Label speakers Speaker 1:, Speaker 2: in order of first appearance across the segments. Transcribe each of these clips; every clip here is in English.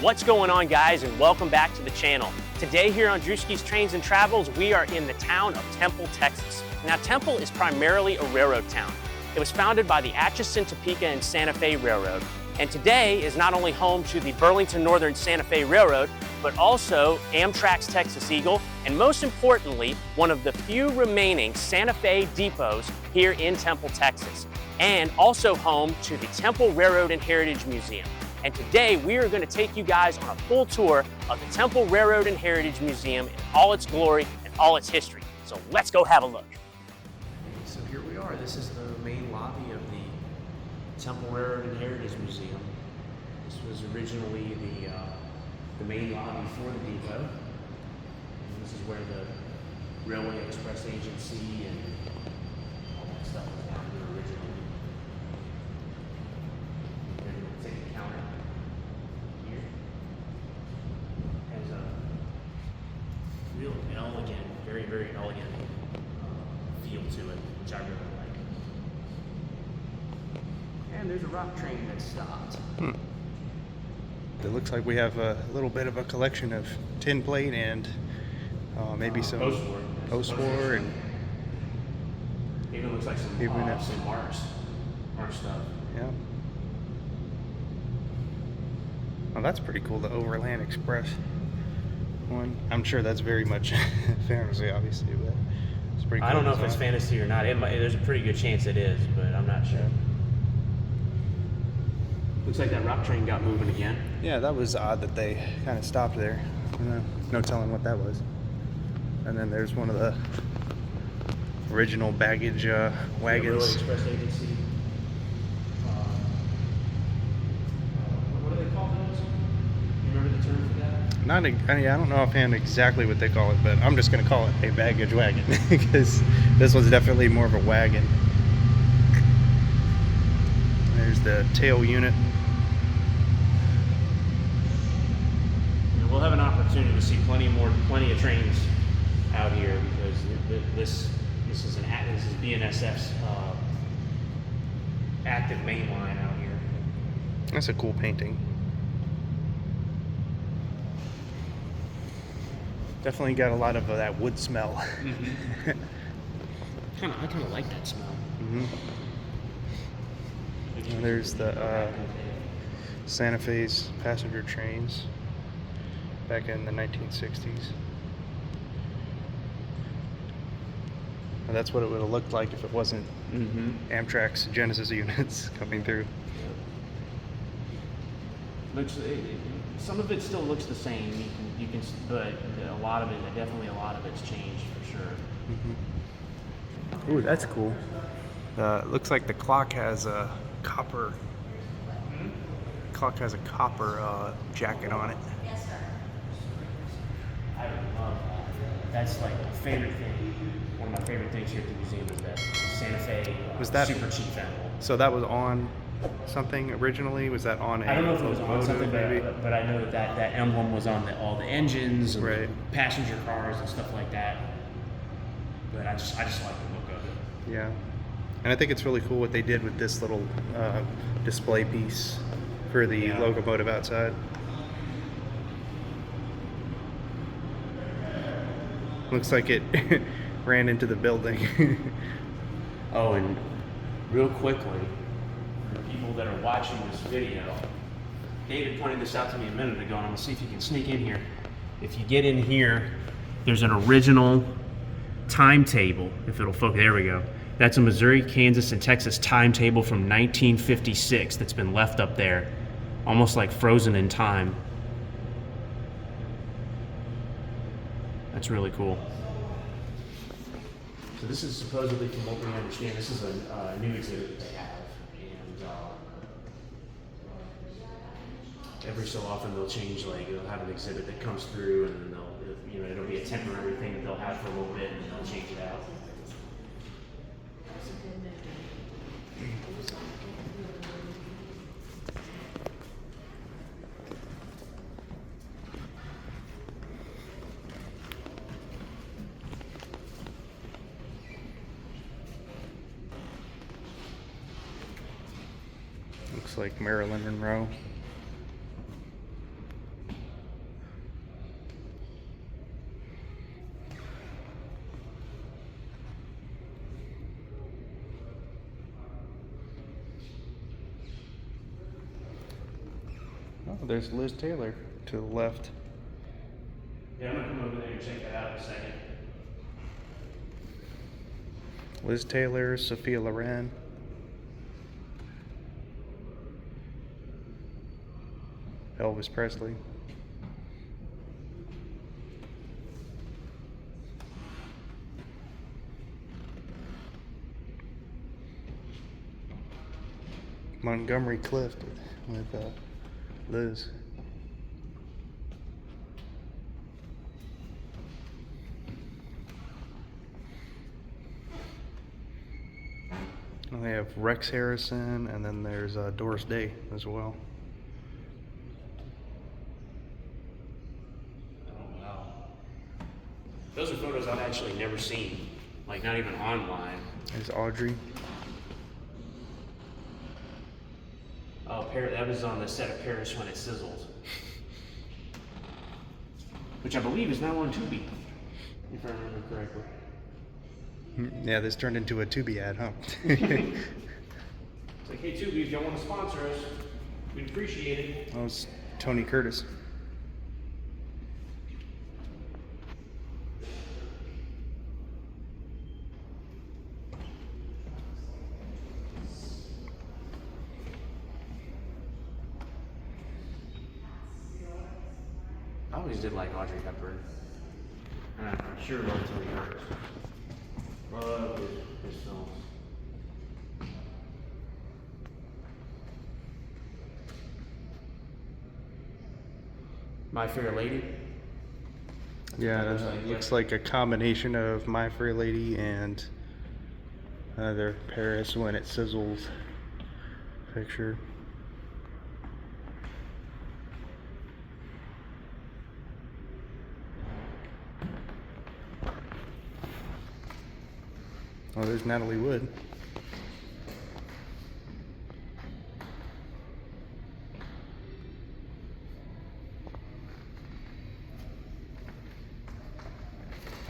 Speaker 1: What's going on, guys, and welcome back to the channel. Today here on Drewski's Trains and Travels, we are in the town of Temple, Texas. Now, Temple is primarily a railroad town. It was founded by the Atchison, Topeka, and Santa Fe Railroad, and today is not only home to the Burlington Northern Santa Fe Railroad, but also Amtrak's Texas Eagle, and most importantly, one of the few remaining Santa Fe depots here in Temple, Texas, and also home to the Temple Railroad and Heritage Museum. And today we are going to take you guys on a full tour of the Temple Railroad and Heritage Museum in all its glory and all its history. So let's go have a look. So here we are. This is the main lobby of the Temple Railroad and Heritage Museum. This was originally the main lobby for the depot. And this is where the Railway Express Agency and all that stuff was down here originally. And the ticket counter here has a real elegant, very, very elegant feel to it, which I really like. And there's a rock train that stopped.
Speaker 2: It looks like we have a little bit of a collection of tin plate and maybe some post-war and
Speaker 1: even looks like some march stuff.
Speaker 2: Yeah. Oh, that's pretty cool. The Overland Express one. I'm sure that's very much fantasy, obviously, but it's pretty cool.
Speaker 1: I don't know if it's fantasy or not. There's a pretty good chance it is, but I'm not sure. Looks like that rock train got moving again.
Speaker 2: Yeah, that was odd that they kind of stopped there. No telling what that was. And then there's one of the original baggage wagons.
Speaker 1: Railway Express Agency. What do they call those? You remember the term for that?
Speaker 2: I don't know offhand exactly what they call it, but I'm just going to call it a baggage wagon because this was definitely more of a wagon. There's the tail unit.
Speaker 1: We'll have an opportunity to see plenty of trains out here because this is BNSF's active main line out here.
Speaker 2: That's a cool painting. Definitely got a lot of that wood smell.
Speaker 1: Mm-hmm. I kind of like that smell.
Speaker 2: Mm-hmm. And there's the Santa Fe's passenger trains back in the 1960s. And that's what it would have looked like if it wasn't Amtrak's Genesis units coming through.
Speaker 1: Some of it still looks the same. You can, but a lot of it's changed for sure.
Speaker 2: Mm-hmm. Ooh, that's cool. Looks like the clock has a copper. Clock has a copper jacket on it.
Speaker 1: I love that. That's like my favorite thing. One of my favorite things here at the museum is that Santa Fe Super Chief emblem.
Speaker 2: So that was on something originally? Was that on a
Speaker 1: I don't know if it was on something,
Speaker 2: maybe?
Speaker 1: but I know that emblem was on all the engines and
Speaker 2: right.
Speaker 1: the passenger cars and stuff like that. But I just like the look of it.
Speaker 2: Yeah. And I think it's really cool what they did with this little display piece for the locomotive outside. Looks like it ran into the building.
Speaker 1: Oh, and real quickly, for people that are watching this video, David pointed this out to me a minute ago, and I'm going to see if you can sneak in here. If you get in here, there's an original timetable, if it'll focus. There we go. That's a Missouri, Kansas, and Texas timetable from 1956 that's been left up there, almost like frozen in time. That's really cool. So this is supposedly, from what we understand, this is a new exhibit that they have, and every so often they'll change. Like they'll have an exhibit that comes through, and then it'll be a temporary thing that they'll have for a little bit, and then they'll change it out.
Speaker 2: Looks like Marilyn Monroe. Oh, there's Liz Taylor to the left.
Speaker 1: Yeah, I'm gonna come over there and check that out in a second.
Speaker 2: Liz Taylor, Sophia Loren. Elvis Presley. Montgomery Clift with Liz. And they have Rex Harrison, and then there's Doris Day as well.
Speaker 1: Oh, wow. Those are photos I've actually never seen, like not even online.
Speaker 2: There's Audrey.
Speaker 1: Oh, that was on the set of Paris When It Sizzles. Which I believe is now on Tubi, if I remember correctly.
Speaker 2: Yeah, this turned into a Tubi ad, huh?
Speaker 1: It's like, hey Tubi, if y'all want to sponsor us, we'd appreciate it.
Speaker 2: That was Tony Curtis.
Speaker 1: I always did like Audrey Hepburn. And I'm sure love Tony Curtis. Love his films. My Fair Lady?
Speaker 2: Yeah, it looks like a combination of My Fair Lady and another Paris When It Sizzles picture. Oh, there's Natalie Wood.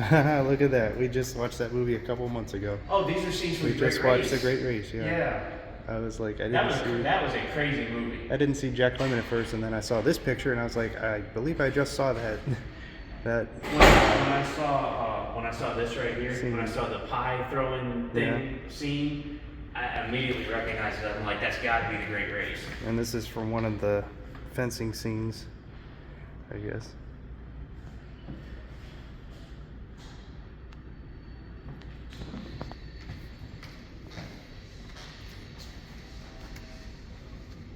Speaker 2: Look at that. We just watched that movie a couple months ago.
Speaker 1: Oh, these are scenes from
Speaker 2: We
Speaker 1: The Great
Speaker 2: just
Speaker 1: Race.
Speaker 2: watched The Great Race, yeah.
Speaker 1: Yeah.
Speaker 2: I was like, I
Speaker 1: That
Speaker 2: didn't
Speaker 1: was a crazy movie.
Speaker 2: I didn't see Jack Lemmon at first, and then I saw this picture, and I was like, I believe I just saw that.
Speaker 1: When I saw this right here, when I saw the pie throwing thing scene, I immediately recognized it. I'm like, that's got to be The Great Race.
Speaker 2: And this is from one of the fencing scenes, I guess.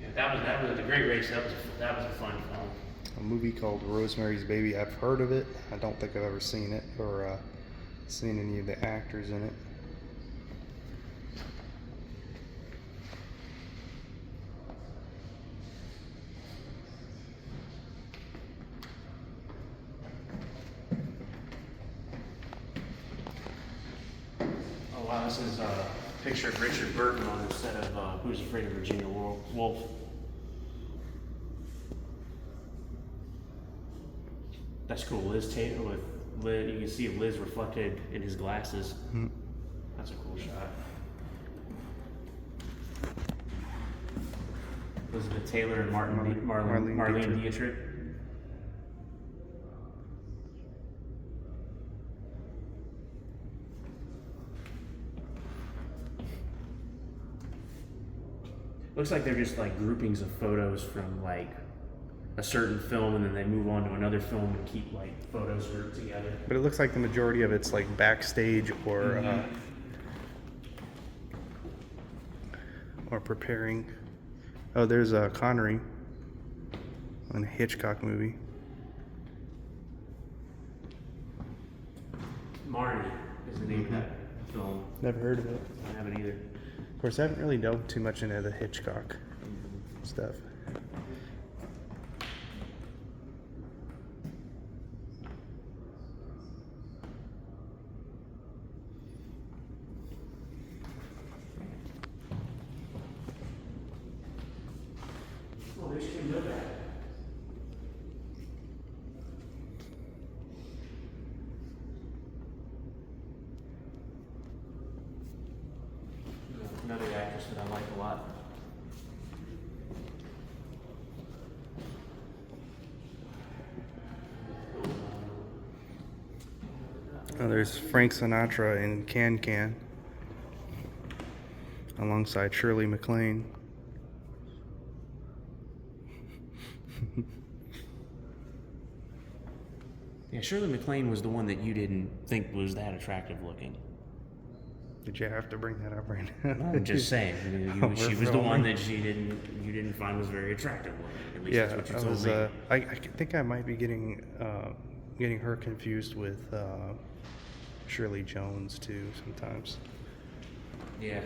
Speaker 1: Yeah, that was The Great Race. That was a fun film.
Speaker 2: A movie called Rosemary's Baby. I've heard of it. I don't think I've ever seen it or seen any of the actors in it.
Speaker 1: Oh wow, this is a picture of Richard Burton on the set of Who's Afraid of Virginia Woolf. That's cool. Liz Taylor with Liz. You can see Liz reflected in his glasses.
Speaker 2: Mm.
Speaker 1: That's a cool shot. Elizabeth Taylor and Marlene Dietrich. Looks like they're just like groupings of photos from like a certain film, and then they move on to another film and keep like photos grouped together.
Speaker 2: But it looks like the majority of it's like backstage or or preparing. Oh, there's Connery in a Hitchcock movie.
Speaker 1: Marnie is the name of that film.
Speaker 2: Never heard of it.
Speaker 1: I haven't either.
Speaker 2: Of course, I haven't really delved too much into the Hitchcock stuff.
Speaker 1: Oh, there's Kim Novak. Another actress that I like a lot.
Speaker 2: Oh, there's Frank Sinatra in Can Can alongside Shirley MacLaine.
Speaker 1: Yeah, Shirley MacLaine was the one that you didn't think was that attractive looking.
Speaker 2: Did you have to bring that up right now?
Speaker 1: No, I'm just saying. She was the one that you didn't find was very attractive looking. At least
Speaker 2: Yeah,
Speaker 1: that's what you told me.
Speaker 2: I think I might be getting her confused with Shirley Jones too sometimes.
Speaker 1: Yeah,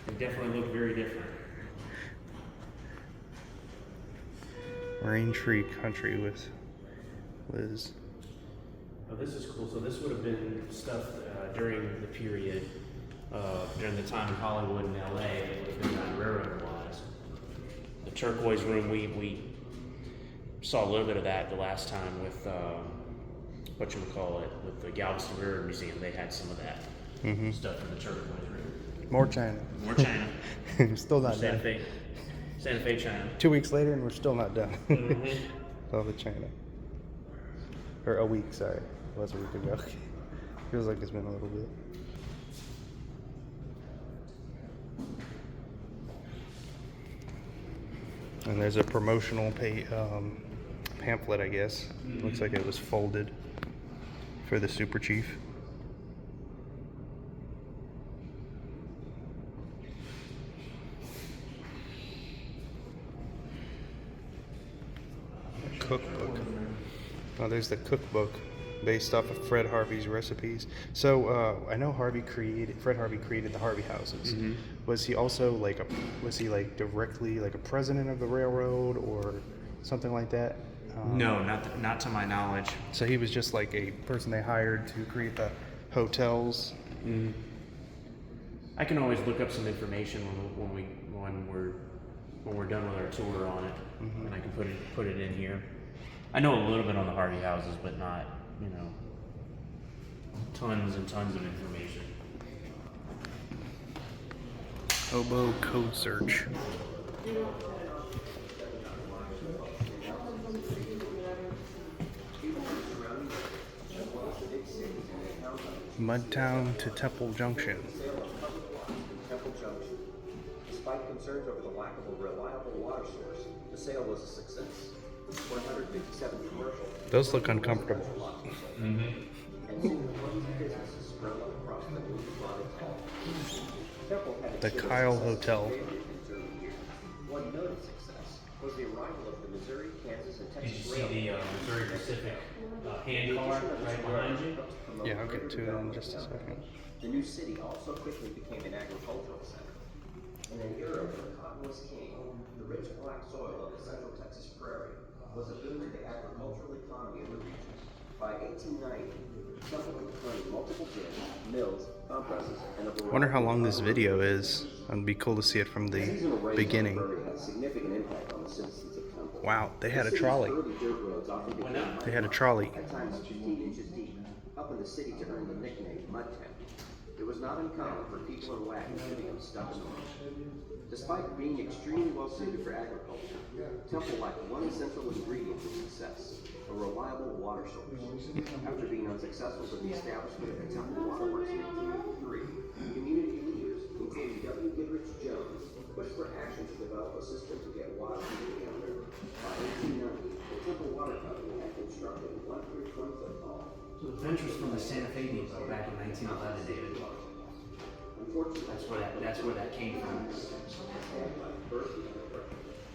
Speaker 1: they definitely look very different.
Speaker 2: Rain Tree Country with Liz.
Speaker 1: Oh, this is cool. So this would have been stuff during the period, during the time in Hollywood and LA, it would have been done railroad-wise. The turquoise room, we saw a little bit of that the last time with, with the Galveston Railroad Museum. They had some of that stuff in the turquoise room.
Speaker 2: More China.
Speaker 1: More China.
Speaker 2: Still not
Speaker 1: Santa
Speaker 2: done.
Speaker 1: Fe, China.
Speaker 2: 2 weeks later and we're still not done. All the China. Or a week, sorry. It was a week ago. Feels like it's been a little bit. And there's a promotional pamphlet, I guess. Looks like it was folded for the Super Chief. Cookbook. Oh, there's the cookbook based off of Fred Harvey's recipes. So I know Fred Harvey created the Harvey houses. Was he also directly like a president of the railroad or something like that?
Speaker 1: No, not to my knowledge.
Speaker 2: So he was just like a person they hired to create the hotels.
Speaker 1: I can always look up some information when we're done with our tour on it, and I can put it in here. I know a little bit on the Harvey houses, but not, tons and tons of information.
Speaker 2: Hobo code search. Mudtown to Temple Junction.
Speaker 3: Temple Junction. Despite concerns over the lack of a reliable water source, the sale was a success. 157 commercial.
Speaker 2: Those look uncomfortable.
Speaker 3: And soon 20 businesses sprung up across the new flooded hall. Temple had
Speaker 2: The Kyle Hotel.
Speaker 3: One noted success was the arrival of the Missouri, Kansas, and
Speaker 1: Did you
Speaker 3: Texas
Speaker 1: see the Missouri Pacific handcar right behind you?
Speaker 2: Yeah, I'll get to it in just a second.
Speaker 3: The new city also quickly became an agricultural center. In an era when cotton was king, the rich black soil of the central Texas prairie was a boon to the agricultural economy of the region. By 1890, Temple could claim multiple gins, mills, pump presses, and a variety.
Speaker 2: Wonder how long this video is. It'd be cool to see it from the beginning.
Speaker 3: Had significant impact on the citizens of Temple.
Speaker 2: Wow, they had a trolley.
Speaker 3: Early dirt roads often became
Speaker 2: They had a trolley.
Speaker 3: at times 15 inches deep, helping the city to earn the nickname Mudtown. It was not uncommon for people in wagons to become stuck in the mud. Despite being extremely well suited for agriculture, Temple lacked one essential ingredient for success: a reliable water source. After being unsuccessful with the establishment of the Temple Waterworks in 1883, community leaders, including W. Goodrich Jones, pushed for action to develop a system to get water into the river. By 1890, the Temple Water Company had constructed a 120-foot tall.
Speaker 1: So the ventures from the Santa Fe depot back in 1911, David.
Speaker 3: Unfortunately,
Speaker 1: That's where that came from.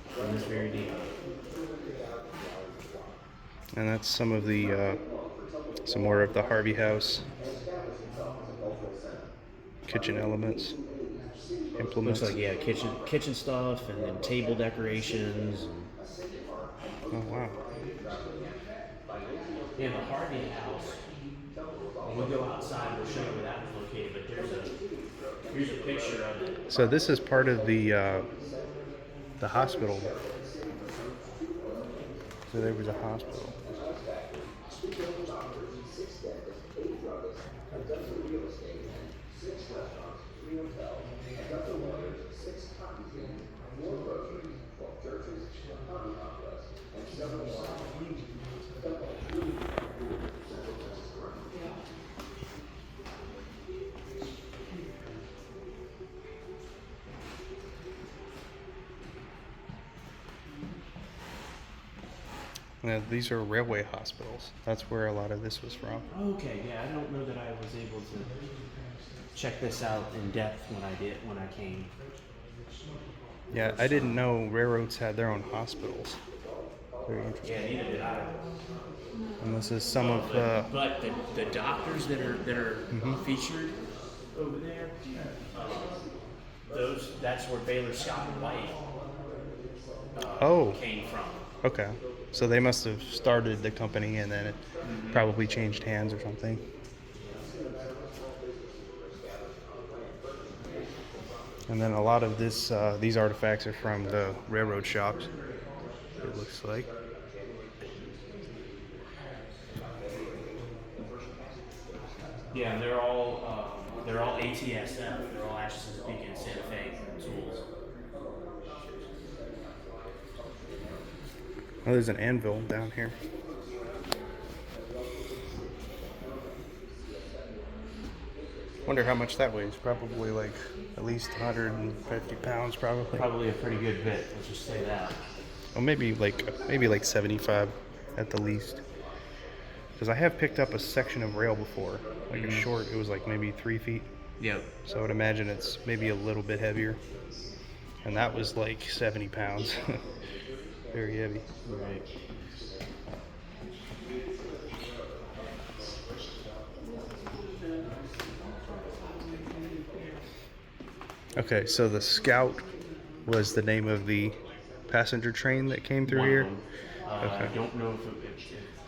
Speaker 1: From this very depot.
Speaker 2: And that's some of the, some more of the Harvey house. Kitchen elements. Implements.
Speaker 1: Looks like, yeah, kitchen stuff, and then table decorations. And
Speaker 2: Oh, wow.
Speaker 1: yeah, the Harvey house. When we go outside, we'll show you where that was located. But here's a picture of it.
Speaker 2: So this is part of the hospital. So there was a hospital. These are railway hospitals. That's where a lot of this was from.
Speaker 1: Okay, yeah, I don't know that I was able to check this out in depth when I came.
Speaker 2: Yeah, I didn't know railroads had their own hospitals. Very interesting.
Speaker 1: Yeah, neither did I.
Speaker 2: And this is some of
Speaker 1: But the doctors that are featured over there, that's where Baylor Scott and White came from.
Speaker 2: Okay. So they must have started the company and then it probably changed hands or something. And then a lot of these artifacts are from the railroad shops, it looks like.
Speaker 1: Yeah, and they're all ATSF. They're all Atchison, Topeka, and Santa Fe tools.
Speaker 2: Oh, there's an anvil down here. Wonder how much that weighs. Probably like at least 150 pounds, probably.
Speaker 1: Probably a pretty good bit. Let's just say that.
Speaker 2: Well, maybe like 75 at the least. Because I have picked up a section of rail before, like a short. It was like maybe 3 feet.
Speaker 1: Yep.
Speaker 2: So I would imagine it's maybe a little bit heavier. And that was like 70 pounds. Very heavy.
Speaker 1: Right.
Speaker 2: Okay, so the Scout was the name of the passenger train that came through here.
Speaker 1: Okay. I don't know if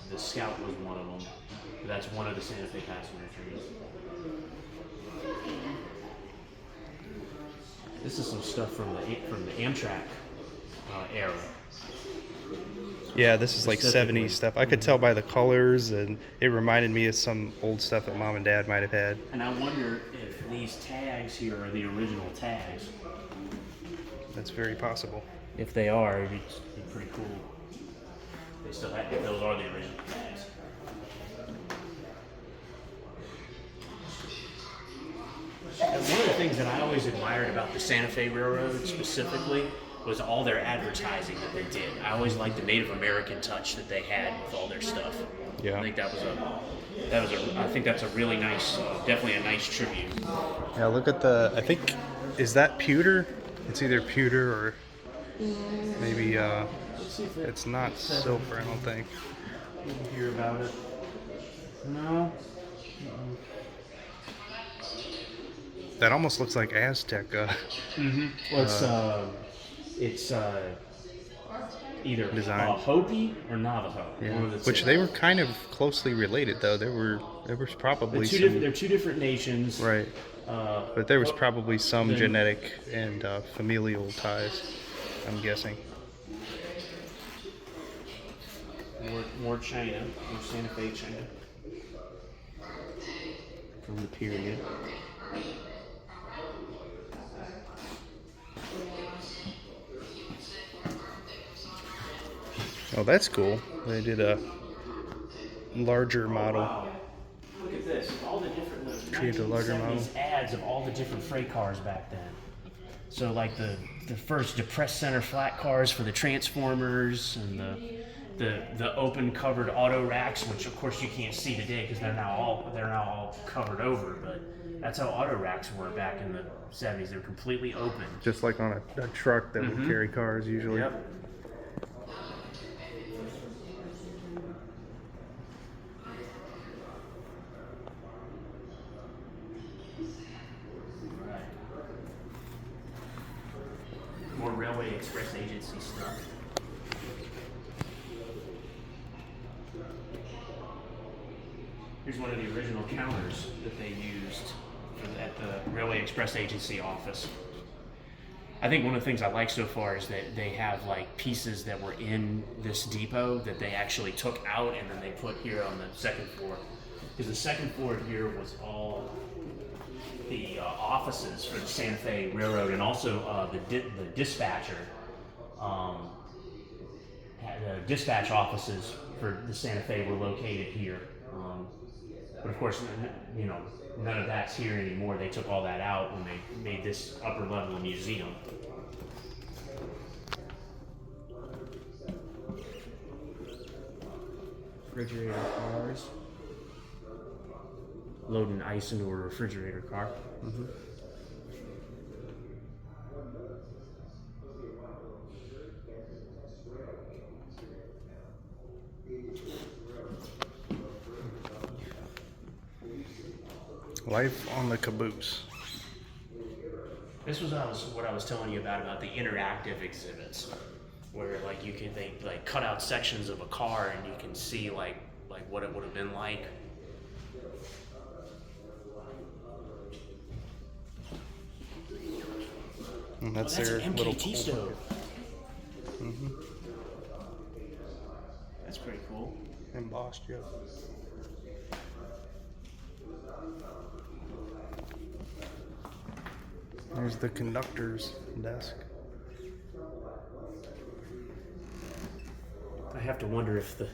Speaker 1: the Scout was one of them. But that's one of the Santa Fe passenger trains. This is some stuff from the Amtrak era.
Speaker 2: Yeah, this is like 70s stuff. I could tell by the colors, and it reminded me of some old stuff that Mom and Dad might have had.
Speaker 1: And I wonder if these tags here are the original tags.
Speaker 2: That's very possible.
Speaker 1: If they are, it'd be pretty cool. They still have, if those are the original tags. And one of the things that I always admired about the Santa Fe Railroad specifically was all their advertising that they did. I always liked the Native American touch that they had with all their stuff.
Speaker 2: Yeah.
Speaker 1: I think I think that's a really nice, definitely a nice tribute.
Speaker 2: Yeah, look at I think, is that pewter? It's either pewter or maybe, it's not silver, I don't think.
Speaker 1: Didn't hear about it. No.
Speaker 2: That almost looks like Aztec.
Speaker 1: Well, it's either
Speaker 2: design.
Speaker 1: Hopi or Navajo.
Speaker 2: Yeah. Which they were kind of closely related, though. There was probably
Speaker 1: they're two different nations.
Speaker 2: Right. But there was probably some genetic and familial ties, I'm guessing.
Speaker 1: More China, more Santa Fe China from the period.
Speaker 2: Oh, that's cool. They did a larger model.
Speaker 1: Wow. Look at this. All the different
Speaker 2: Created a larger model.
Speaker 1: ads of all the different freight cars back then. So like the first depressed center flat cars for the Transformers and the open covered auto racks, which of course you can't see today because they're now all covered over, but that's how auto racks were back in the 70s. They were completely open.
Speaker 2: Just like on a truck that would carry cars usually.
Speaker 1: Yep. More Railway Express agency stuff. Here's one of the original counters that they used at the Railway Express agency office. I think one of the things I like so far is that they have like pieces that were in this depot that they actually took out and then they put here on the second floor. Because the second floor here was all the offices for the Santa Fe Railroad, and also the dispatcher. The dispatch offices for the Santa Fe were located here. But of course, none of that's here anymore. They took all that out when they made this upper level museum. refrigerator cars. Loading ice into a refrigerator car.
Speaker 2: Mm-hmm. Life on the caboose.
Speaker 1: This was what I was telling you about the interactive exhibits, where like they like cut out sections of a car and you can see like what it would have been like.
Speaker 2: And that's
Speaker 1: that's
Speaker 2: their
Speaker 1: an
Speaker 2: little
Speaker 1: MKT stove.
Speaker 2: Mm-hmm.
Speaker 1: That's pretty cool.
Speaker 2: Embossed, yeah. There's the conductor's desk.
Speaker 1: I have to wonder if the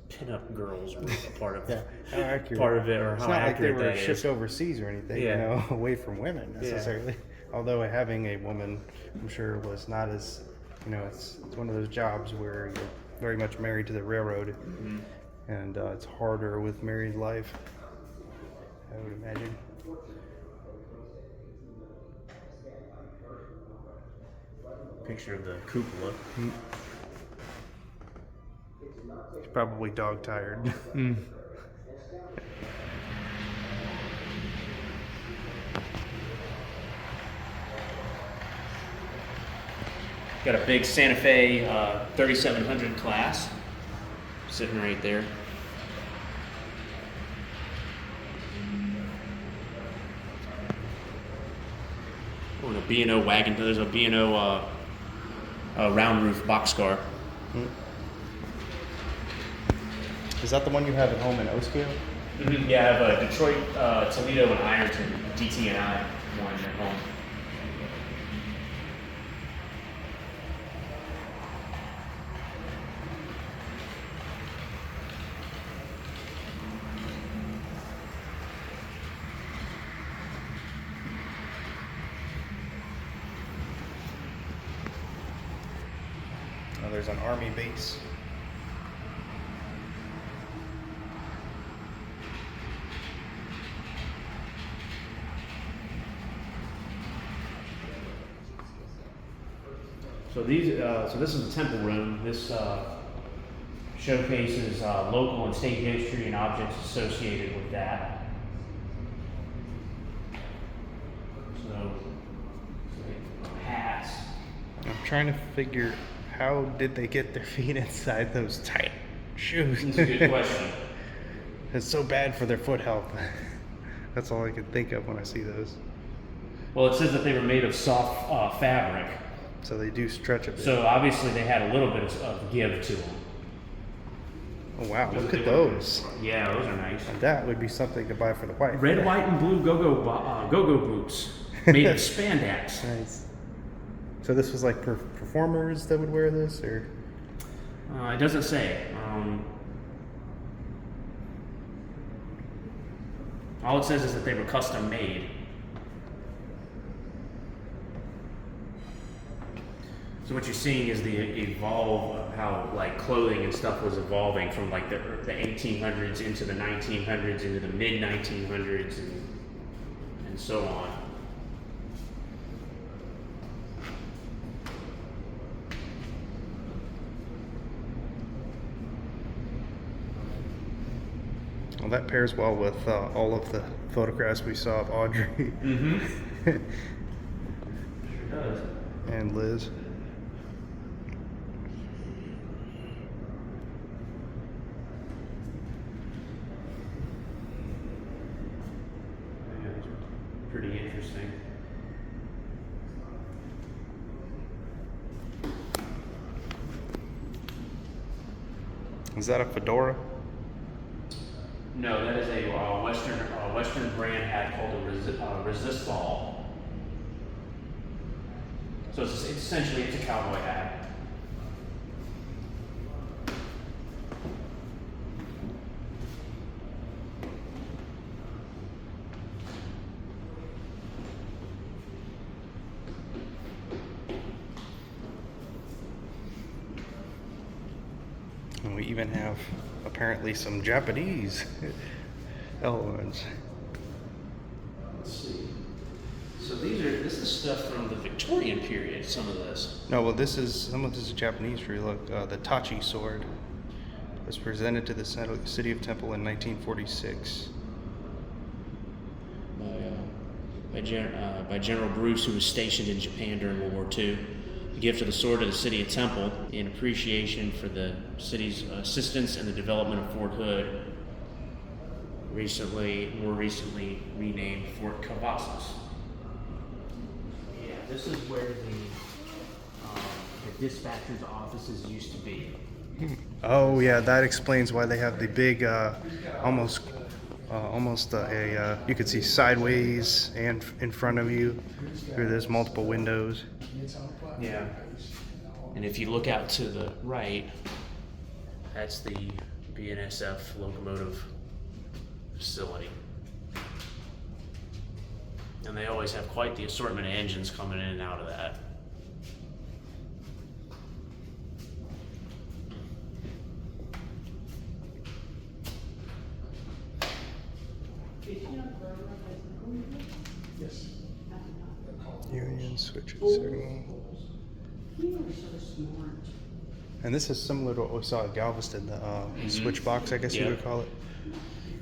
Speaker 1: pinup girls were a part of
Speaker 2: Yeah, how accurate.
Speaker 1: part of it, or
Speaker 2: It's
Speaker 1: how
Speaker 2: not like they
Speaker 1: accurate
Speaker 2: were
Speaker 1: that
Speaker 2: shipped
Speaker 1: is.
Speaker 2: overseas or anything,
Speaker 1: Yeah.
Speaker 2: you know, away from women necessarily.
Speaker 1: Yeah.
Speaker 2: Although having a woman, I'm sure, was not as, you know, it's one of those jobs where you're very much married to the railroad, and it's harder with married life, I would imagine.
Speaker 1: Picture of the cupola.
Speaker 2: He's probably dog tired.
Speaker 1: Got a big Santa Fe 3700 class sitting right there. Oh, and a B&O wagon. There's a B&O round roof boxcar.
Speaker 2: Is that the one you have at home in Osceola?
Speaker 1: Mm-hmm. Yeah, I have a Detroit, Toledo, and Ironton DT&I one at home.
Speaker 2: Oh, there's an army base.
Speaker 1: So this is the temple room. This showcases local and state history and objects associated with that. So hats.
Speaker 2: I'm trying to figure, how did they get their feet inside those tight shoes?
Speaker 1: That's a good question.
Speaker 2: It's so bad for their foot health. That's all I can think of when I see those.
Speaker 1: Well, it says that they were made of soft fabric.
Speaker 2: So they do stretch a bit.
Speaker 1: So obviously they had a little bit of give to them.
Speaker 2: Oh wow, look at those.
Speaker 1: Yeah, those are nice.
Speaker 2: That would be something to buy for the wife.
Speaker 1: Red, white, and blue go-go boots made of spandex.
Speaker 2: Nice. So this was like performers that would wear this, or?
Speaker 1: It doesn't say. All it says is that they were custom made. So what you're seeing is the evolve of how like clothing and stuff was evolving from like the 1800s into the 1900s into the mid 1900s and so on.
Speaker 2: Well, that pairs well with all of the photographs we saw of Audrey
Speaker 1: Mm-hmm. Sure does.
Speaker 2: and Liz.
Speaker 1: Yeah, these are pretty interesting.
Speaker 2: Is that a fedora?
Speaker 1: No, that is a Western brand hat called a resist ball. So it's essentially a cowboy hat.
Speaker 2: And we even have apparently some Japanese elements.
Speaker 1: Let's see. So this is stuff from the Victorian period, some of this.
Speaker 2: No, well, some of this is Japanese for you. Look, the Tachi sword was presented to the city of Temple in 1946.
Speaker 1: By General Bruce, who was stationed in Japan during World War II. The gift of the sword to the city of Temple in appreciation for the city's assistance in the development of Fort Hood, more recently renamed Fort Cabooses. Yeah, this is where the dispatcher's offices used to be.
Speaker 2: Oh yeah, that explains why they have the big, almost you could see sideways and in front of you. There's multiple windows.
Speaker 1: Yeah. And if you look out to the right, that's the BNSF locomotive facility. And they always have quite the assortment of engines coming in and out of that.
Speaker 2: Union switches signal. And this is similar to what we saw at Galveston, the switch box, I guess you would call it.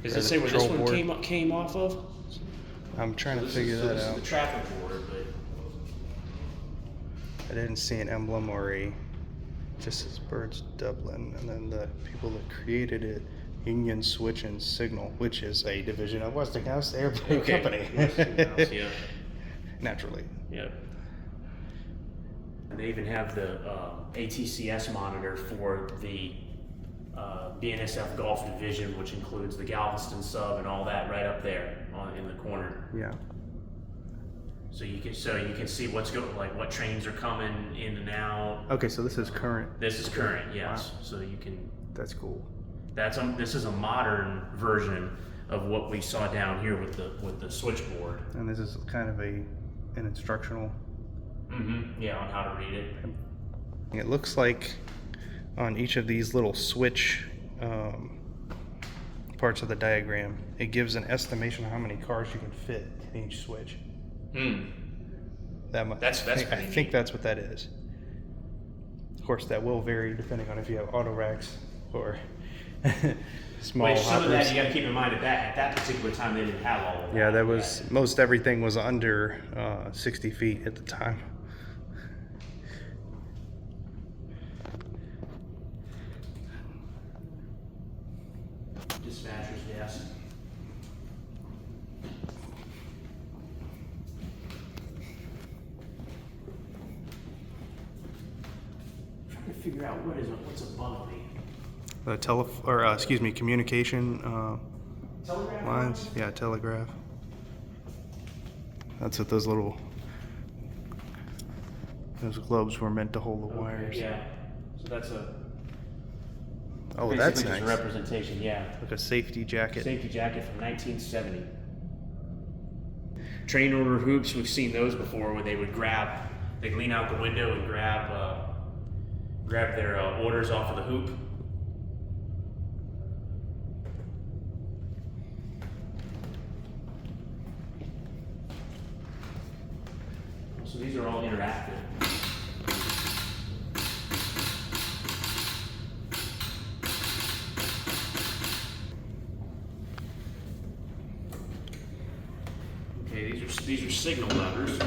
Speaker 1: Does it say where this one came off of?
Speaker 2: I'm trying to figure that out.
Speaker 1: This is the traffic board, but
Speaker 2: I didn't see an emblem or just as Birds Dublin, and then the people that created it, Union Switch and Signal, which is a division of Westinghouse Airplane Company.
Speaker 1: Westinghouse, yeah.
Speaker 2: Naturally.
Speaker 1: Yep. And they even have the ATCS monitor for the BNSF Gulf Division, which includes the Galveston sub and all that right up there in the corner.
Speaker 2: Yeah.
Speaker 1: So you can see what's going, like what trains are coming in and out.
Speaker 2: Okay, so this is current.
Speaker 1: This is current, yes. Wow. So you can.
Speaker 2: That's cool.
Speaker 1: This is a modern version of what we saw down here with the switchboard.
Speaker 2: And this is kind of an instructional.
Speaker 1: Mm-hmm. Yeah, on how to read it.
Speaker 2: It looks like on each of these little switch parts of the diagram, it gives an estimation of how many cars you can fit in each switch.
Speaker 1: That's
Speaker 2: I think that's what that is. Of course, that will vary depending on if you have auto racks or small hoppers.
Speaker 1: Some of that you got to keep in mind at that particular time they didn't have all of that.
Speaker 2: Yeah, that was most everything was under 60 feet at the time.
Speaker 1: Dispatcher's desk. Trying to figure out what's above me.
Speaker 2: Communication
Speaker 1: Telegraph
Speaker 2: lines. Yeah, telegraph. That's what those globes were meant to hold the wires.
Speaker 1: Yeah. So that's a.
Speaker 2: Oh, that's
Speaker 1: basically
Speaker 2: nice.
Speaker 1: just a representation, yeah.
Speaker 2: Like a safety jacket.
Speaker 1: Safety jacket from 1970. Train order hoops, we've seen those before where they'd lean out the window and grab their orders off of the hoop. So these are all interactive. Okay, these are signal levers.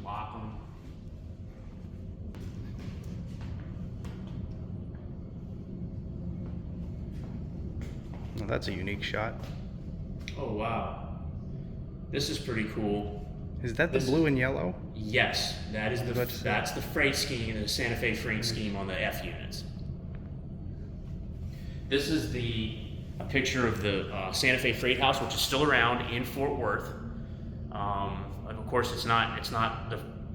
Speaker 1: Lock them.
Speaker 2: Well, that's a unique shot.
Speaker 1: Oh wow. This is pretty cool.
Speaker 2: Is that the blue and yellow?
Speaker 1: Yes, that's the freight scheme, the Santa Fe freight scheme on the F units. This is a picture of the Santa Fe Freight House, which is still around in Fort Worth. Of course, it's not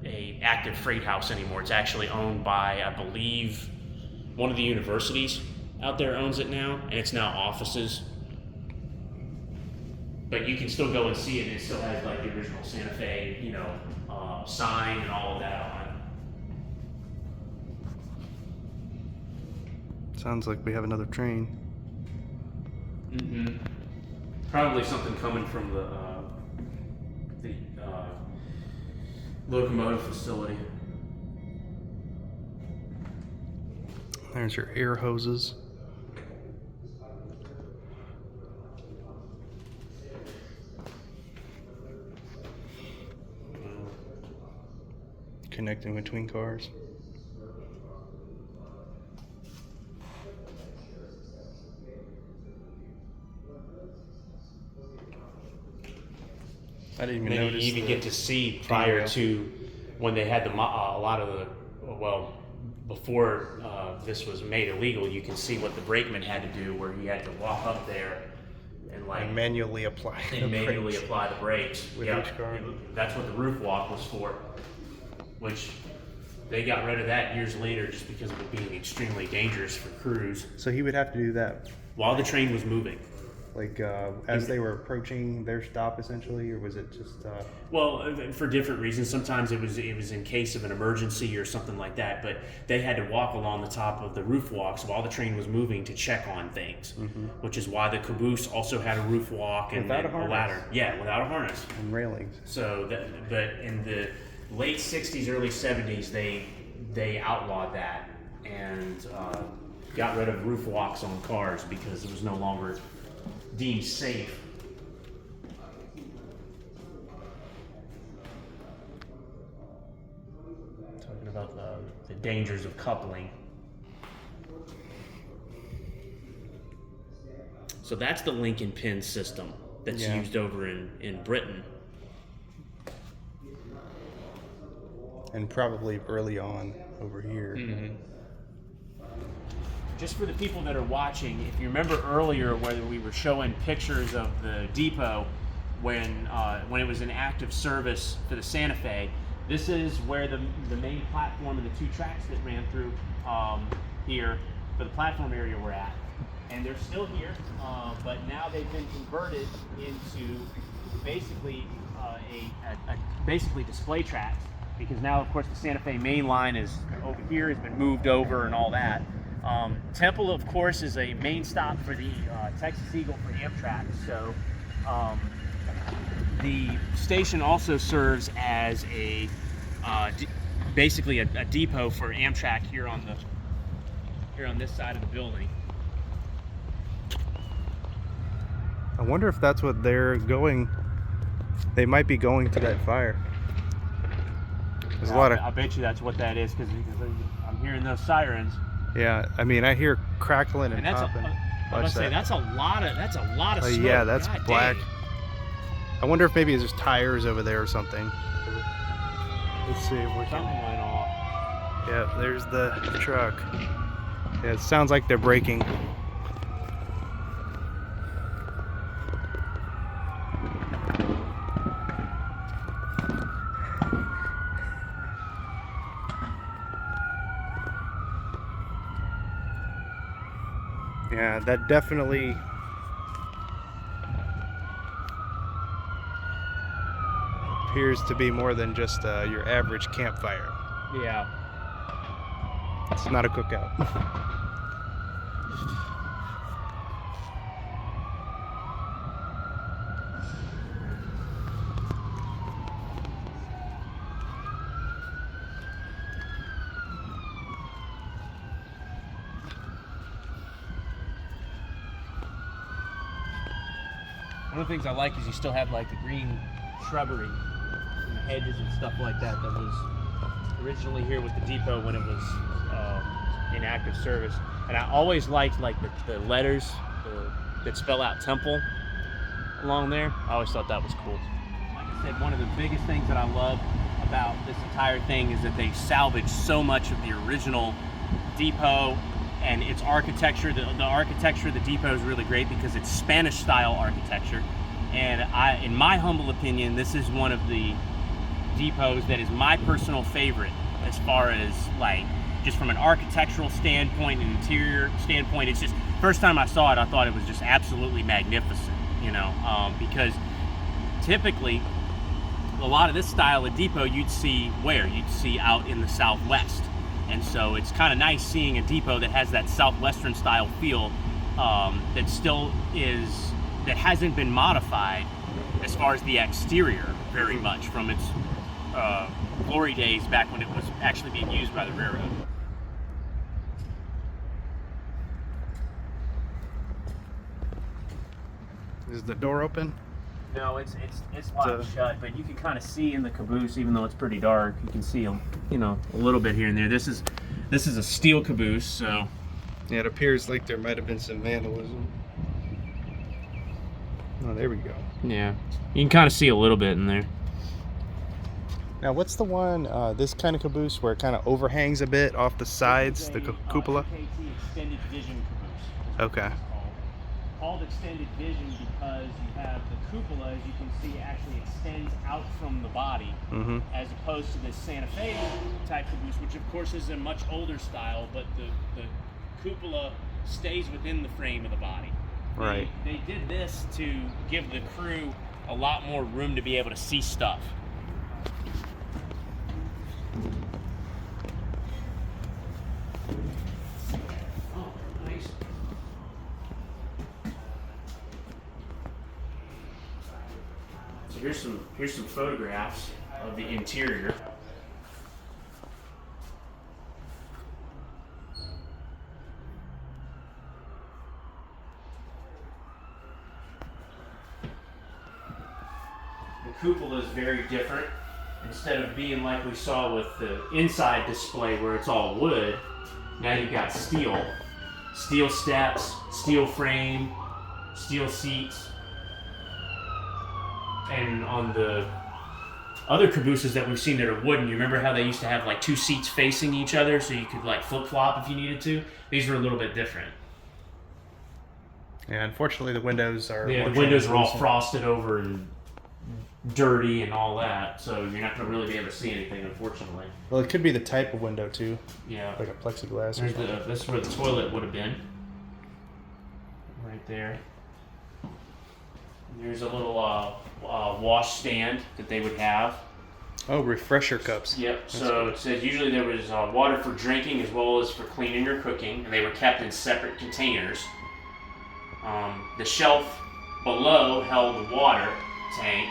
Speaker 1: a active freight house anymore. It's actually owned by, I believe, one of the universities out there owns it now, and it's now offices. But you can still go and see it, and it still has like the original Santa Fe, sign and all of that on
Speaker 2: Sounds like we have another train.
Speaker 1: Mm-hmm. Probably something coming from the locomotive facility.
Speaker 2: There's your air hoses. Connecting between cars. I didn't even notice.
Speaker 1: You even get to see prior to when they had a lot of the, well, before this was made illegal, you can see what the brakeman had to do, where he had to walk up there and
Speaker 2: manually apply
Speaker 1: the brakes
Speaker 2: with each car.
Speaker 1: That's what the roof walk was for, which they got rid of that years later just because of it being extremely dangerous for crews.
Speaker 2: So he would have to do that
Speaker 1: while the train was moving.
Speaker 2: Like as they were approaching their stop, essentially, or was it just?
Speaker 1: Well, for different reasons. Sometimes it was in case of an emergency or something like that. But they had to walk along the top of the roof walks while the train was moving to check on things, which is why the caboose also had a roof walk and a ladder. Yeah, without a harness
Speaker 2: And railings.
Speaker 1: So, but in the late '60s, early '70s, they outlawed that and got rid of roof walks on cars because it was no longer deemed safe. Talking about the dangers of coupling. So that's the Lincoln pin system that's used over in Britain.
Speaker 2: And probably early on over here.
Speaker 1: Mm-hmm. Just for the people that are watching, if you remember earlier where we were showing pictures of the depot when it was in active service for the Santa Fe, this is where the main platform and the two tracks that ran through here for the platform area we're at. And they're still here, but now they've been converted into basically basically display tracks, because now, of course, the Santa Fe main line is over here, has been moved over and all that. Temple, of course, is a main stop for the Texas Eagle for Amtrak. So the station also serves as basically a depot for Amtrak here on this side of the building.
Speaker 2: I wonder if that's what they're going. They might be going to that fire. There's a lot of.
Speaker 1: I bet you that's what that is, because I'm hearing those sirens.
Speaker 2: Yeah, I mean, I hear crackling and popping.
Speaker 1: That's a lot of smoke.
Speaker 2: Yeah, that's
Speaker 1: God
Speaker 2: black.
Speaker 1: dang.
Speaker 2: I wonder if maybe there's tires over there or something. Let's see if we
Speaker 1: Something
Speaker 2: can.
Speaker 1: went off.
Speaker 2: Yeah, there's the truck. Yeah, it sounds like they're braking. Yeah, that definitely appears to be more than just your average campfire.
Speaker 1: Yeah.
Speaker 2: It's not a cookout.
Speaker 1: One of the things I like is you still have like the green shrubbery and the hedges and stuff like that was originally here with the depot when it was in active service. And I always liked like the letters that spell out Temple along there. I always thought that was cool. Like I said, one of the biggest things that I love about this entire thing is that they salvaged so much of the original depot and its architecture. The architecture of the depot is really great because it's Spanish style architecture, and in my humble opinion, this is one of the depots that is my personal favorite as far as like just from an architectural standpoint and interior standpoint. It's just, first time I saw it, I thought it was just absolutely magnificent, you know, because typically a lot of this style of depot you'd see out in the Southwest. And so it's kind of nice seeing a depot that has that southwestern style feel, that still is, that hasn't been modified as far as the exterior very much from its glory days back when it was actually being used by the railroad.
Speaker 2: Is the door open?
Speaker 1: No, it's locked shut, but you can kind of see in the caboose, even though it's pretty dark. You can see a little bit here and there. This is a steel caboose, so
Speaker 2: yeah, it appears like there might have been some vandalism. Oh, there we go.
Speaker 1: Yeah, you can kind of see a little bit in there.
Speaker 2: Now, what's the one, this kind of caboose where it kind of overhangs a bit off the sides, the cupola?
Speaker 1: MKT extended vision caboose.
Speaker 2: Okay.
Speaker 1: Called extended vision because you have the cupola, as you can see, actually extends out from the body, as opposed to this Santa Fe type caboose, which of course is a much older style, but the cupola stays within the frame of the body.
Speaker 2: Right.
Speaker 1: They did this to give the crew a lot more room to be able to see stuff. Oh, nice. So here's some photographs of the interior. The cupola is very different. Instead of being like we saw with the inside display where it's all wood, now you've got steel steps, steel frame, steel seats. And on the other cabooses that we've seen that are wooden, you remember how they used to have like two seats facing each other so you could like flip-flop if you needed to? These are a little bit different.
Speaker 2: Yeah, unfortunately the windows are...
Speaker 1: Yeah, the windows are all frosted over and dirty and all that, so you're not going to really be able to see anything, unfortunately.
Speaker 2: Well, it could be the type of window too.
Speaker 1: Yeah.
Speaker 2: Like a plexiglass or something.
Speaker 1: This is where the toilet would have been. Right there. There's a little wash stand that they would have.
Speaker 2: Oh, refresher cups.
Speaker 1: Yep. So it says usually there was water for drinking as well as for cleaning or cooking, and they were kept in separate containers. The shelf below held the water tank.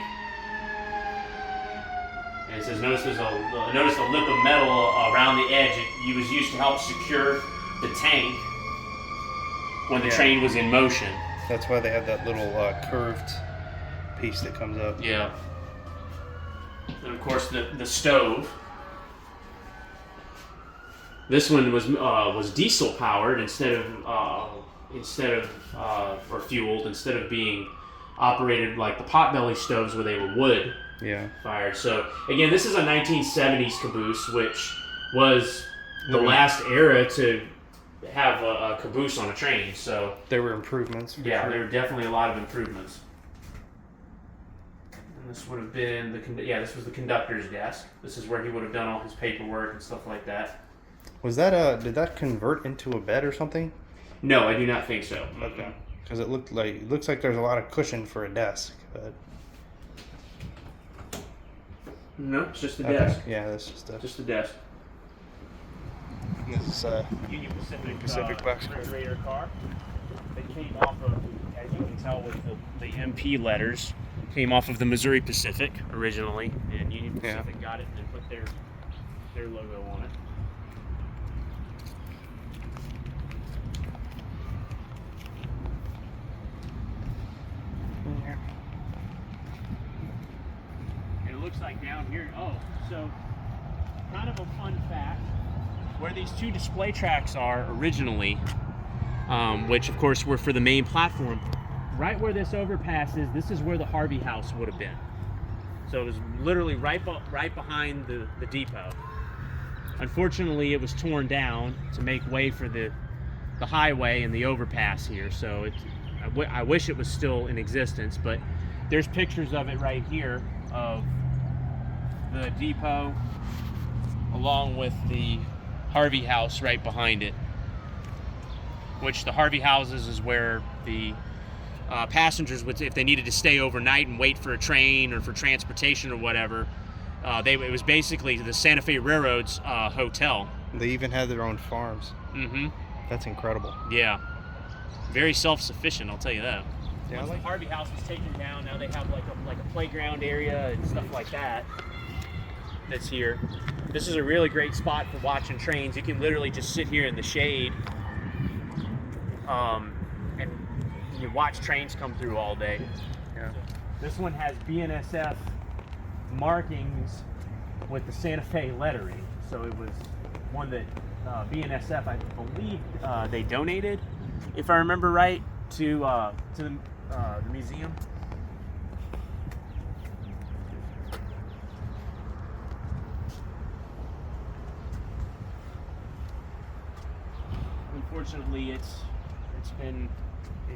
Speaker 1: And it says notice the lip of metal around the edge. It was used to help secure the tank when the train was in motion.
Speaker 2: That's why they have that little curved piece that comes up.
Speaker 1: Yeah. And of course the stove. This one was diesel powered instead of fueled, instead of being operated like the potbelly stoves where they were wood fired. So again, this is a 1970s caboose, which was the last era to have a caboose on a train. So
Speaker 2: there were improvements.
Speaker 1: Yeah, there were definitely a lot of improvements. And this would have been this was the conductor's desk. This is where he would have done all his paperwork and stuff like that.
Speaker 2: Was that did that convert into a bed or something?
Speaker 1: No, I do not think so.
Speaker 2: Okay. Because it looks like there's a lot of cushion for a desk, but
Speaker 1: no, it's just the desk.
Speaker 2: Yeah, that's just
Speaker 1: the desk.
Speaker 2: This is
Speaker 1: Union
Speaker 2: Pacific box
Speaker 1: refrigerator car. They came off of, as you can tell with the MP letters, came off of the Missouri Pacific originally, and Union Pacific got it and then put their logo on it. And it looks like down here, so kind of a fun fact, where these two display tracks are originally, which of course were for the main platform, right where this overpass is, this is where the Harvey house would have been. So it was literally right behind the depot. Unfortunately, it was torn down to make way for the highway and the overpass here. So I wish it was still in existence, but there's pictures of it right here of the depot along with the Harvey house right behind it, which the Harvey houses is where the passengers would, if they needed to stay overnight and wait for a train or for transportation or whatever, it was basically the Santa Fe Railroad's hotel.
Speaker 2: They even had their own farms.
Speaker 1: Mm-hmm.
Speaker 2: That's incredible.
Speaker 1: Yeah. Very self-sufficient, I'll tell you that.
Speaker 2: Yeah,
Speaker 1: Once the Harvey house was taken down, now they have like a playground area and stuff like that that's here. This is a really great spot for watching trains. You can literally just sit here in the shade and you watch trains come through all day.
Speaker 2: Yeah.
Speaker 1: This one has BNSF markings with the Santa Fe lettering. So it was one that BNSF, I believe, they donated, if I remember right, to the museum. Unfortunately, it's been,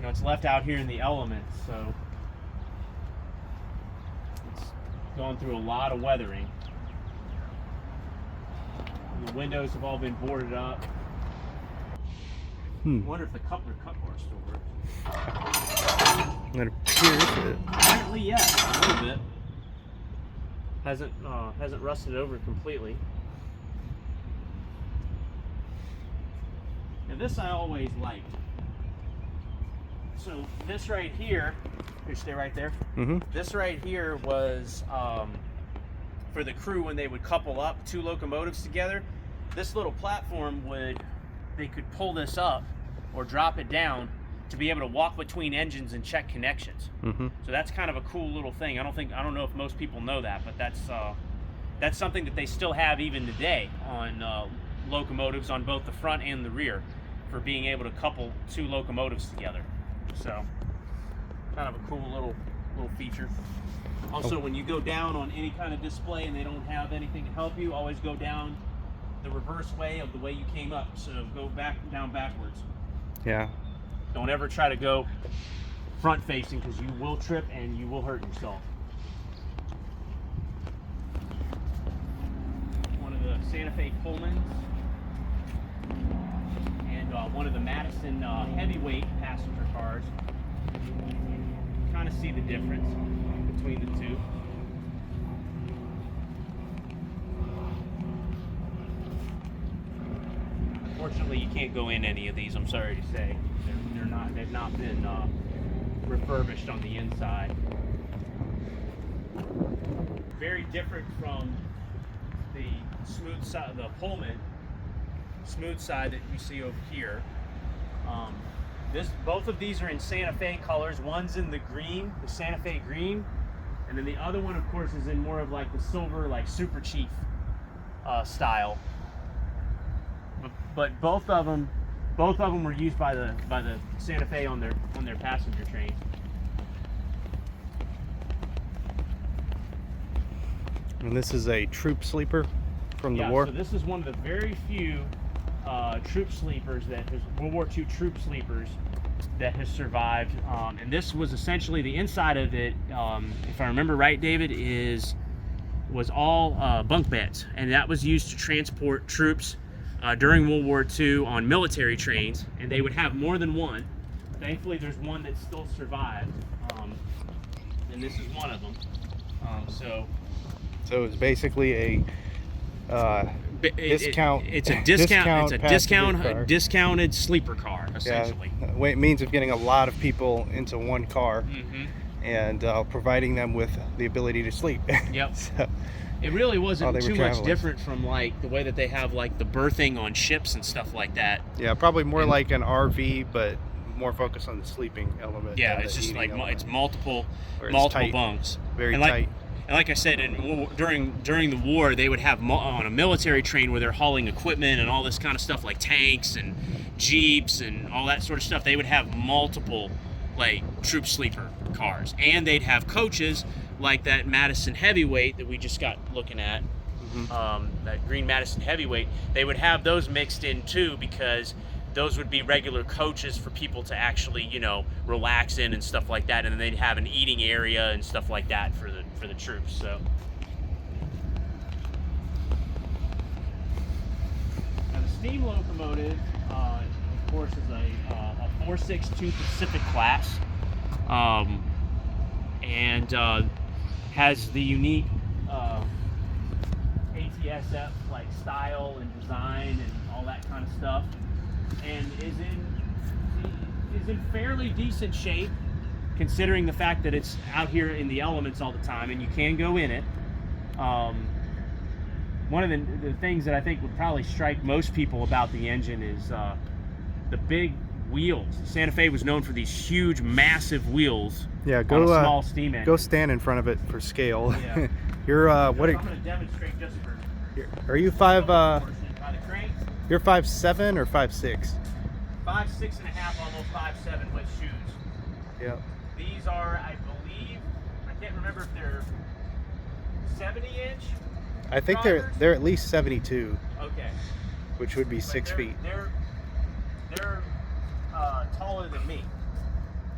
Speaker 1: it's left out here in the elements, so it's gone through a lot of weathering. The windows have all been boarded up. I wonder if the coupler cut bar still works.
Speaker 2: It appears it.
Speaker 1: Apparently, yeah, a little bit. Hasn't rusted over completely. Now this I always liked. So this right here, you stay right there.
Speaker 2: Mm-hmm.
Speaker 1: This right here was for the crew when they would couple up two locomotives together. This little platform they could pull this up or drop it down to be able to walk between engines and check connections.
Speaker 2: Mm-hmm.
Speaker 1: So that's kind of a cool little thing. I don't know if most people know that, but that's something that they still have even today on locomotives on both the front and the rear, for being able to couple two locomotives together. So kind of a cool little feature. Also, when you go down on any kind of display and they don't have anything to help you, always go down the reverse way of the way you came up. So go down backwards.
Speaker 2: Yeah.
Speaker 1: Don't ever try to go front facing, because you will trip and you will hurt yourself. One of the Santa Fe Pullmans and one of the Madison heavyweight passenger cars. Kind of see the difference between the two. Unfortunately, you can't go in any of these, I'm sorry to say. They've not been refurbished on the inside. Very different from the smooth side, the Pullman smooth side that you see over here. Both of these are in Santa Fe colors. One's in the green, the Santa Fe green, and then the other one, of course, is in more of like the silver, like Super Chief style. But both of them were used by the Santa Fe on their passenger trains.
Speaker 2: And this is a troop sleeper from the war.
Speaker 1: So this is one of the very few troop sleepers World War II troop sleepers that has survived. And this was essentially the inside of it. If I remember right, David, was all bunk beds, and that was used to transport troops during World War II on military trains, and they would have more than one. Thankfully, there's one that still survived, and this is one of them. So
Speaker 2: it's basically a discount.
Speaker 1: It's a discount. It's a discounted sleeper car, essentially.
Speaker 2: Yeah, means of getting a lot of people into one car, and providing them with the ability to sleep.
Speaker 1: Yep.
Speaker 2: So,
Speaker 1: it really wasn't too
Speaker 2: traveling.
Speaker 1: much different from like the way that they have like the berthing on ships and stuff like that.
Speaker 2: Yeah, probably more like an RV, but more focused on the sleeping element.
Speaker 1: Yeah, it's just like it's multiple
Speaker 2: tight,
Speaker 1: bunks.
Speaker 2: Very
Speaker 1: and
Speaker 2: tight.
Speaker 1: And like I said, during the war, they would have on a military train where they're hauling equipment and all this kind of stuff, like tanks and jeeps and all that sort of stuff. They would have multiple like troop sleeper cars, and they'd have coaches like that Madison heavyweight that we just got looking at. That green Madison heavyweight. They would have those mixed in too, because those would be regular coaches for people to actually, relax in and stuff like that, and then they'd have an eating area and stuff like that for the troops. So now the steam locomotive, of course, is a 462 Pacific class, and has the unique ATC UCSF like style and design and all that kind of stuff, and is in fairly decent shape considering the fact that it's out here in the elements all the time and you can go in it. One of the things that I think would probably strike most people about the engine is the big wheels. Santa Fe was known for these huge, massive wheels.
Speaker 2: Yeah,
Speaker 1: on a small steam engine.
Speaker 2: Go stand in front of it for scale.
Speaker 1: Yeah.
Speaker 2: You're what?
Speaker 1: I'm going to demonstrate just for.
Speaker 2: Are you five?
Speaker 1: By the cranks.
Speaker 2: You're 5'7" or 5'6"?
Speaker 1: 5'6" and a half, almost 5'7" with shoes.
Speaker 2: Yeah.
Speaker 1: These are, I believe, I can't remember if they're 70-inch.
Speaker 2: I think
Speaker 1: drivers.
Speaker 2: they're at least 72.
Speaker 1: Okay.
Speaker 2: Which would be
Speaker 1: But
Speaker 2: 6 feet.
Speaker 1: They're taller than me.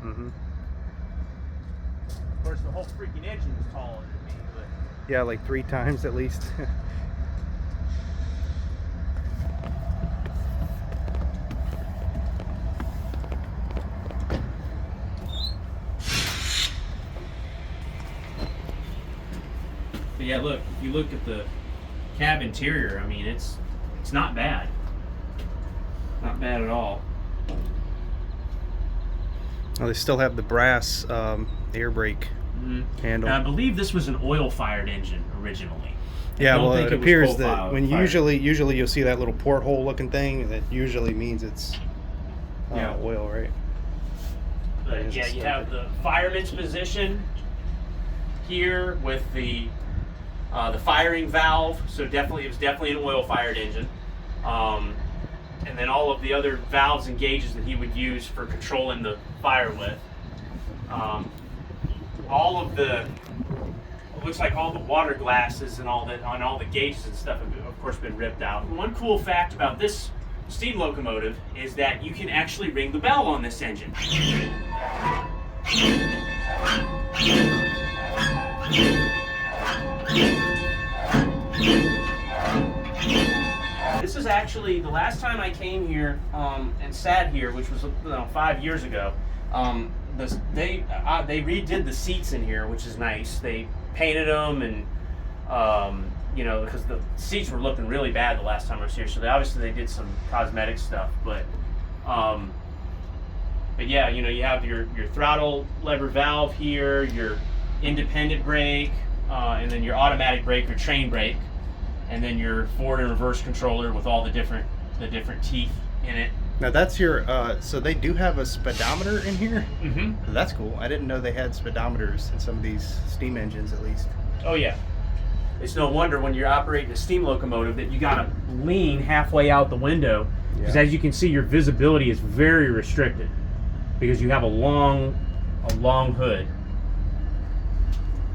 Speaker 2: Mm-hmm.
Speaker 1: Of course, the whole freaking engine is taller than me. But
Speaker 2: Yeah, like 3 times at least.
Speaker 1: But yeah, look, if you look at the cab interior, I mean, it's not bad. Not bad at all.
Speaker 2: Oh, they still have the brass air brake handle.
Speaker 1: And I believe this was an oil-fired engine originally.
Speaker 2: Yeah, well,
Speaker 1: think
Speaker 2: it
Speaker 1: it was
Speaker 2: appears
Speaker 1: coal-fired.
Speaker 2: that when usually you'll see that little porthole looking thing, that usually means it's
Speaker 1: Yeah.
Speaker 2: oil, right?
Speaker 1: But yeah, you have the fireman's position here with the firing valve. So it was definitely an oil-fired engine. And then all of the other valves and gauges that he would use for controlling the fire with. All of the, it looks like all the water glasses and all that on all the gauges and stuff have, of course, been ripped out. And one cool fact about this steam locomotive is that you can actually ring the bell on this engine. This is actually the last time I came here and sat here, which was 5 years ago. They redid the seats in here, which is nice. They painted them, and because the seats were looking really bad the last time I was here. So they did some cosmetic stuff, but yeah, you have your throttle lever valve here, your independent brake, and then your automatic brake or train brake, and then your forward and reverse controller with all the different teeth in it.
Speaker 2: Now that's your, so they do have a speedometer in here?
Speaker 1: Mm-hmm.
Speaker 2: That's cool. I didn't know they had speedometers in some of these steam engines, at least.
Speaker 1: Oh yeah. It's no wonder when you're operating a steam locomotive that you gotta lean halfway out the window, because as you can see, your visibility is very restricted because you have a long hood.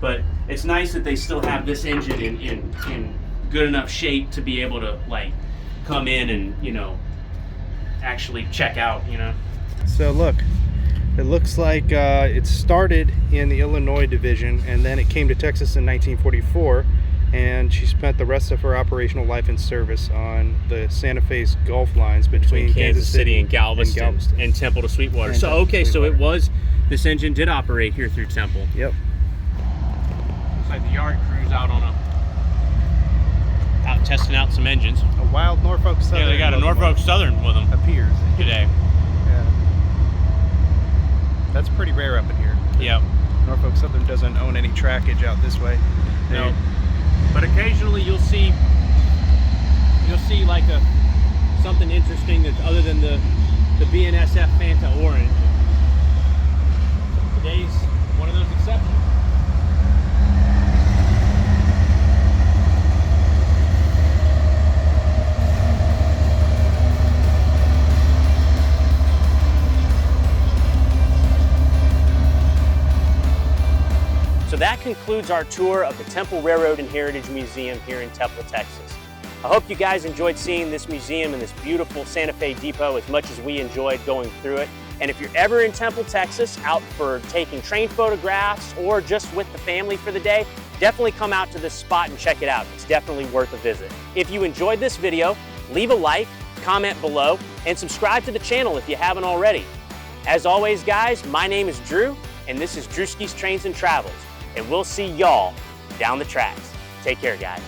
Speaker 1: But it's nice that they still have this engine in good enough shape to be able to like come in and actually check out.
Speaker 2: So look, it looks like it started in the Illinois division, and then it came to Texas in 1944, and she spent the rest of her operational life in service on the Santa Fe's Gulf lines between
Speaker 1: Kansas City and Galveston and Temple to Sweetwater.
Speaker 2: And
Speaker 1: So
Speaker 2: Temple to
Speaker 1: okay, so
Speaker 2: Sweetwater.
Speaker 1: this engine did operate here through Temple.
Speaker 2: Yep.
Speaker 1: Looks like the yard crew's out testing out some engines.
Speaker 2: A wild Norfolk Southern.
Speaker 1: Yeah, they got a Norfolk Southern with them
Speaker 2: appears
Speaker 1: today.
Speaker 2: Yeah. That's pretty rare up in here.
Speaker 1: Yep.
Speaker 2: Norfolk Southern doesn't own any trackage out this way.
Speaker 1: No. But occasionally you'll see like something interesting that's other than the BNSF Fanta Orange. Today's one of those exceptions. So that concludes our tour of the Temple Railroad and Heritage Museum here in Temple, Texas. I hope you guys enjoyed seeing this museum and this beautiful Santa Fe depot as much as we enjoyed going through it. And if you're ever in Temple, Texas, out for taking train photographs or just with the family for the day, definitely come out to this spot and check it out. It's definitely worth a visit. If you enjoyed this video, leave a like, comment below, and subscribe to the channel if you haven't already. As always, guys, my name is Drew, and this is Drewski's Trains and Travels. And we'll see y'all down the tracks. Take care, guys.